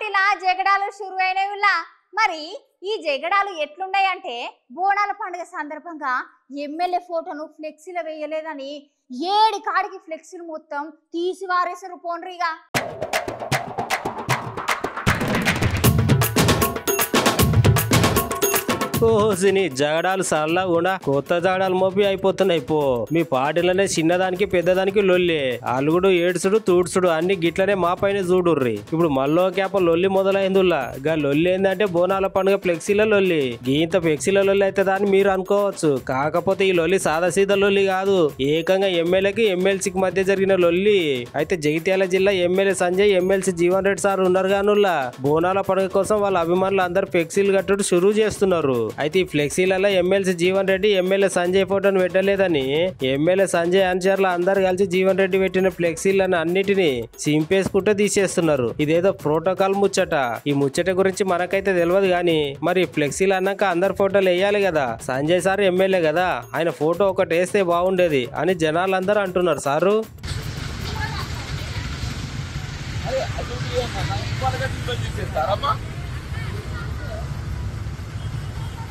పార్టీల జగడాలు షురు అయినవిలా మరి ఈ జగడాలు ఎట్లున్నాయంటే బోనాల పండుగ సందర్భంగా ఎమ్మెల్యే ఫోటోను ఫ్లెక్సీలో వేయలేదని ఏడి కాడికి ఫ్లెక్సీలు మొత్తం తీసి వారేసారు పోన్రిగా ఓసిని జగడాలు సల్లా కూడా కొత్త జగడాలు మోపి అయిపోతున్నాయి పో మీ పార్టీలనే చిన్నదానికి పెద్దదానికి లొల్లి అలుగుడు ఏడ్చుడు తూడ్చుడు అన్ని గిట్లనే మా పైన చూడుర్రి ఇప్పుడు మల్లో క్యాప లొల్లి మొదలైందిలా గా లొల్లి ఏందంటే బోనాల పండుగ ఫ్లెక్సీల లొల్లి గీంత ఫ్లెక్సీల లొల్లి అవుతుందా అని మీరు అనుకోవచ్చు కాకపోతే ఈ లొల్లి సాదాసీదా లొల్లి కాదు ఏకంగా ఎమ్మెల్యేకి ఎమ్మెల్సీకి మధ్య జరిగిన లొల్లి అయితే జగిత్యాల జిల్లా MLA Sanjay MLC Jeevan Reddy sir ఉన్నారు కానుల్లా బోనాల పండుగ కోసం వాళ్ళ అభిమానులు అందరు ఫ్లెక్సీలు కట్టుడు షురూ చేస్తున్నారు అయితే ఈ ఫ్లెక్సీలలో ఎమ్మెల్సీ జీవన్ రెడ్డి ఎమ్మెల్యే సంజయ్ ఫోటోను పెట్టలేదని ఎమ్మెల్యే సంజయ్ అనుచరులు అందరు కలిసి జీవన్ రెడ్డి పెట్టిన ఫ్లెక్సీలను అన్నిటిని సింపేసుకుంటూ తీసేస్తున్నారు ఇదేదో ప్రోటోకాల్ ముచ్చట ఈ ముచ్చట గురించి మనకైతే తెలియదు గానీ మరి ఫ్లెక్సీలు అన్నాక అందరు ఫోటోలు వేయాలి కదా సంజయ్ సార్ ఎమ్మెల్యే కదా ఆయన ఫోటో ఒకటి వేస్తే బాగుండేది అని జనాలు అందరూ అంటున్నారు సారు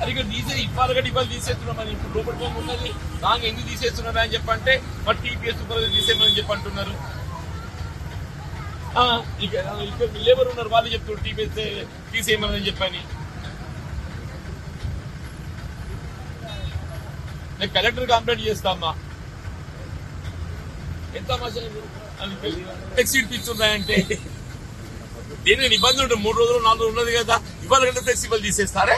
అది ఇవ్వాలిగా ఇవాళ తీసేస్తున్నామని ఇప్పుడు లోపల ఉన్నది దాన్ని ఎందుకు తీసేస్తున్నారా అని చెప్పంటే మరి టీపీఎస్ తీసేయమని చెప్పి అంటున్నారు ఇక్కడ లేబర్ ఉన్నారు వాళ్ళు చెప్తున్నారు టీపీఎస్ తీసేయమని చెప్పని నేను కలెక్టర్ కంప్లైంట్ చేస్తామా ఎంత ఫ్లెక్సీ ఇప్పిస్తున్నాయంటే దేని ఇబ్బంది ఉంటుంది 3 రోజులు 4 రోజులు ఉన్నది కదా ఇవాళ కంటే ఫ్లెక్సిబుల్ తీసేస్తారే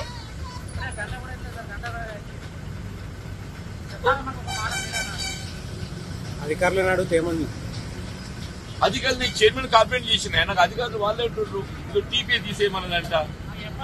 అధికారులను అడిగితే ఏమంది అధికారులు చైర్మన్ కంప్లైంట్ చేసిన నాకు అధికారులు వాళ్ళే ఉంటున్నారు టీపీ తీసేయమన్నదంట